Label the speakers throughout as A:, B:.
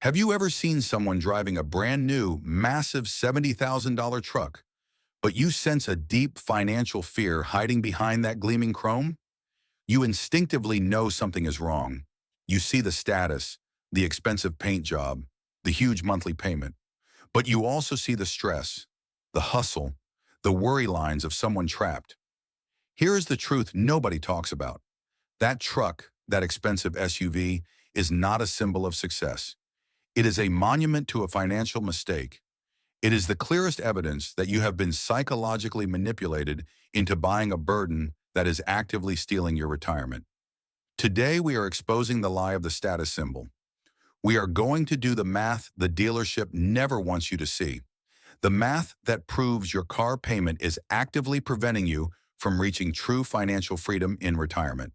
A: Have you ever seen someone driving a brand new, massive $70,000 truck, but you sense a deep financial fear hiding behind that gleaming chrome? You instinctively know something is wrong. You see the status, the expensive paint job, the huge monthly payment, but you also see the stress, the hustle, the worry lines of someone trapped. Here is the truth nobody talks about. That truck, that expensive SUV, is not a symbol of success. It is a monument to a financial mistake. It is the clearest evidence that you have been psychologically manipulated into buying a burden that is actively stealing your retirement. Today, we are exposing the lie of the status symbol. We are going to do the math the dealership never wants you to see. The math that proves your car payment is actively preventing you from reaching true financial freedom in retirement.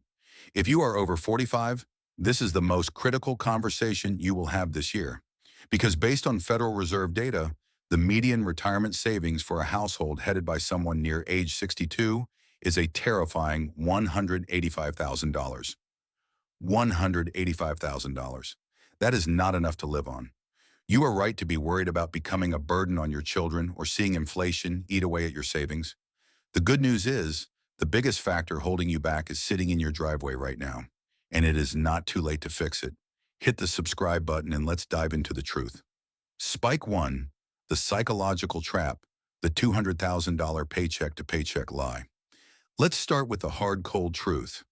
A: If you are over 45, this is the most critical conversation you will have this year. Because based on Federal Reserve data, the median retirement savings for a household headed by someone near age 62 is a terrifying $185,000. $185,000. That is not enough to live on. You are right to be worried about becoming a burden on your children or seeing inflation eat away at your savings. The good news is, the biggest factor holding you back is sitting in your driveway right now, and it is not too late to fix it. Hit the subscribe button and let's dive into the truth. Spike 1, the psychological trap, the $200,000 paycheck-to-paycheck lie. Let's start with the hard, cold truth.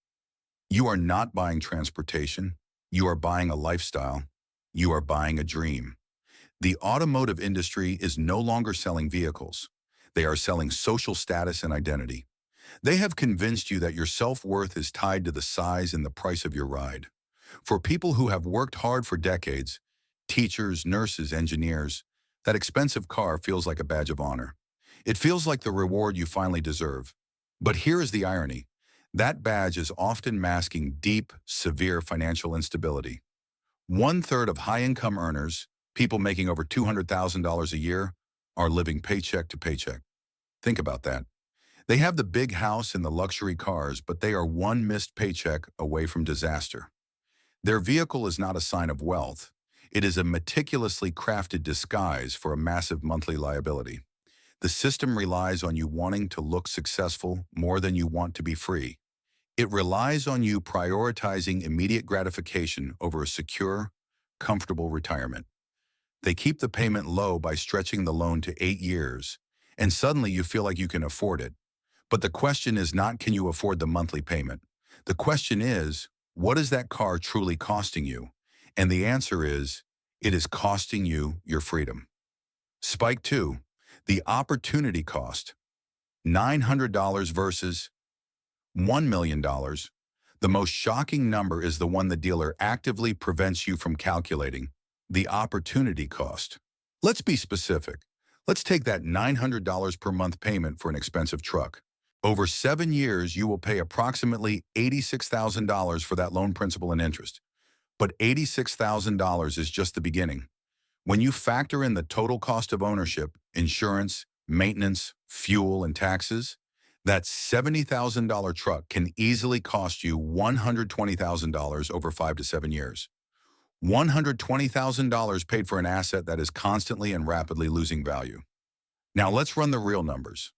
A: You are not buying transportation. You are buying a lifestyle. You are buying a dream. The automotive industry is no longer selling vehicles. They are selling social status and identity. They have convinced you that your self-worth is tied to the size and the price of your ride. For people who have worked hard for decades, teachers, nurses, engineers, that expensive car feels like a badge of honor. It feels like the reward you finally deserve. But here is the irony. That badge is often masking deep, severe financial instability. One-third of high-income earners, people making over $200,000 a year, are living paycheck to paycheck. Think about that. They have the big house and the luxury cars, but they are one missed paycheck away from disaster. Their vehicle is not a sign of wealth. It is a meticulously crafted disguise for a massive monthly liability. The system relies on you wanting to look successful more than you want to be free. It relies on you prioritizing immediate gratification over a secure, comfortable retirement. They keep the payment low by stretching the loan to 8 years, and suddenly you feel like you can afford it. But the question is not, can you afford the monthly payment? The question is, what is that car truly costing you? And the answer is, it is costing you your freedom. Spike 2, the opportunity cost. $900 versus $1 million. The most shocking number is the one the dealer actively prevents you from calculating, the opportunity cost. Let's be specific. Let's take that $900 per month payment for an expensive truck. Over 7 years, you will pay approximately $86,000 for that loan principal and interest. But $86,000 is just the beginning. When you factor in the total cost of ownership, insurance, maintenance, fuel, and taxes, that $70,000 truck can easily cost you $120,000 over 5 to 7 years. $120,000 paid for an asset that is constantly and rapidly losing value. Now let's run the real numbers,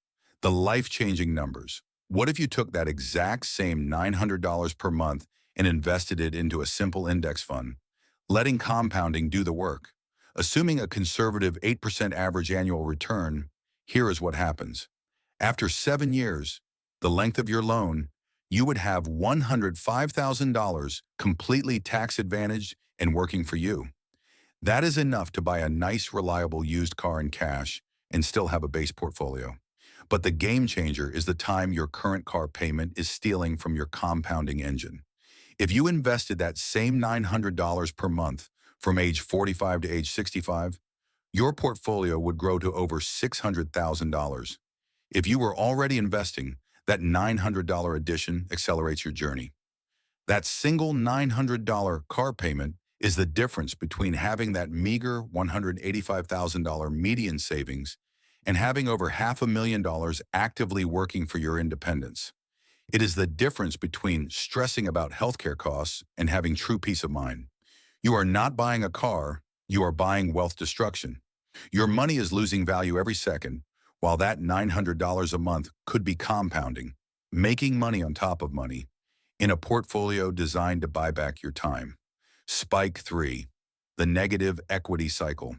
A: the life-changing numbers. What if you took that exact same $900 per month and invested it into a simple index fund, letting compounding do the work? Assuming a conservative 8% average annual return, here is what happens. After 7 years, the length of your loan, you would have $105,000 completely tax-advantaged and working for you. That is enough to buy a nice, reliable used car in cash and still have a base portfolio. But the game changer is the time your current car payment is stealing from your compounding engine. If you invested that same $900 per month from age 45 to age 65, your portfolio would grow to over $600,000. If you were already investing, that $900 addition accelerates your journey. That single $900 car payment is the difference between having that meager $185,000 median savings and having over $500,000 actively working for your independence. It is the difference between stressing about healthcare costs and having true peace of mind. You are not buying a car, you are buying wealth destruction. Your money is losing value every second, while that $900 a month could be compounding, making money on top of money, in a portfolio designed to buy back your time. Spike 3. The negative equity cycle.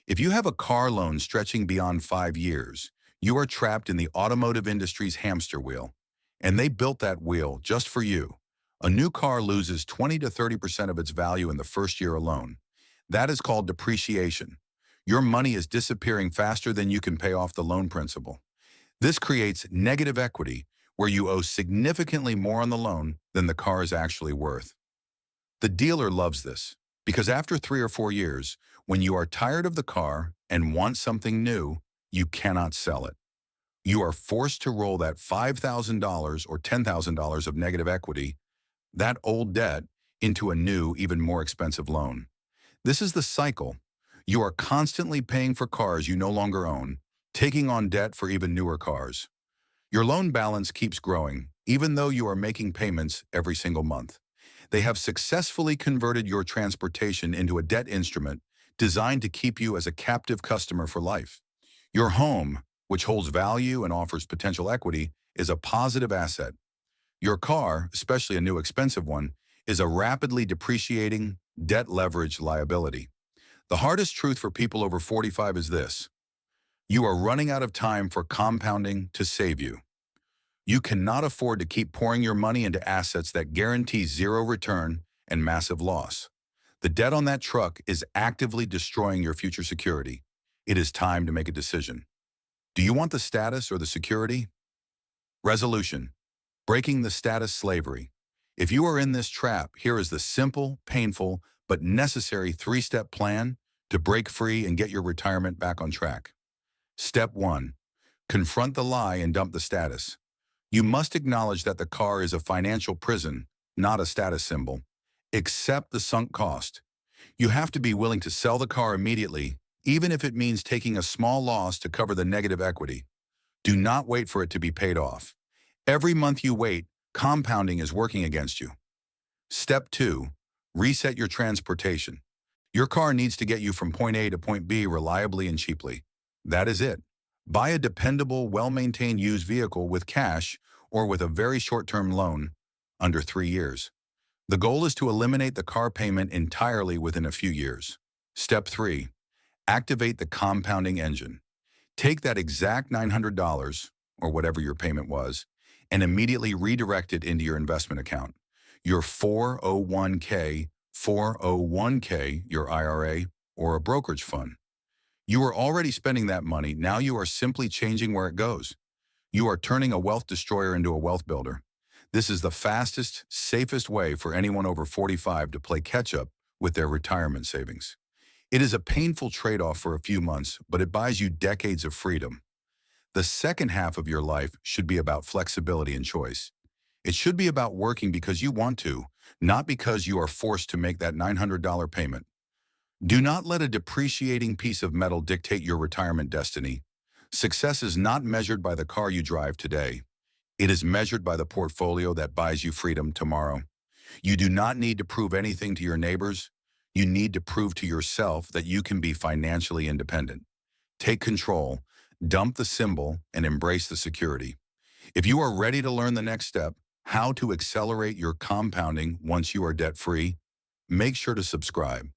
A: If you have a car loan stretching beyond 5 years, you are trapped in the automotive industry's hamster wheel. And they built that wheel just for you. A new car loses 20 to 30% of its value in the first year alone. That is called depreciation. Your money is disappearing faster than you can pay off the loan principal. This creates negative equity, where you owe significantly more on the loan than the car is actually worth. The dealer loves this, because after 3 or 4 years, when you are tired of the car and want something new, you cannot sell it. You are forced to roll that $5,000 or $10,000 of negative equity, that old debt, into a new, even more expensive loan. This is the cycle. You are constantly paying for cars you no longer own, taking on debt for even newer cars. Your loan balance keeps growing, even though you are making payments every single month. They have successfully converted your transportation into a debt instrument designed to keep you as a captive customer for life. Your home, which holds value and offers potential equity, is a positive asset. Your car, especially a new expensive one, is a rapidly depreciating, debt-leveraged liability. The hardest truth for people over 45 is this: you are running out of time for compounding to save you. You cannot afford to keep pouring your money into assets that guarantee zero return and massive loss. The debt on that truck is actively destroying your future security. It is time to make a decision. Do you want the status or the security? Resolution: breaking the status slavery. If you are in this trap, here is the simple, painful, but necessary 3-step plan to break free and get your retirement back on track. Step 1. Confront the lie and dump the status. You must acknowledge that the car is a financial prison, not a status symbol. Accept the sunk cost. You have to be willing to sell the car immediately, even if it means taking a small loss to cover the negative equity. Do not wait for it to be paid off. Every month you wait, compounding is working against you. Step 2. Reset your transportation. Your car needs to get you from point A to point B reliably and cheaply. That is it. Buy a dependable, well-maintained used vehicle with cash or with a very short-term loan, under 3 years. The goal is to eliminate the car payment entirely within a few years. Step 3. Activate the compounding engine. Take that exact $900, or whatever your payment was, and immediately redirect it into your investment account. Your 401k, your IRA, or a brokerage fund. You are already spending that money, now you are simply changing where it goes. You are turning a wealth destroyer into a wealth builder. This is the fastest, safest way for anyone over 45 to play catch-up with their retirement savings. It is a painful trade-off for a few months, but it buys you decades of freedom. The second half of your life should be about flexibility and choice. It should be about working because you want to, not because you are forced to make that $900 payment. Do not let a depreciating piece of metal dictate your retirement destiny. Success is not measured by the car you drive today. It is measured by the portfolio that buys you freedom tomorrow. You do not need to prove anything to your neighbors. You need to prove to yourself that you can be financially independent. Take control, dump the symbol, and embrace the security. If you are ready to learn the next step, how to accelerate your compounding once you are debt-free, make sure to subscribe.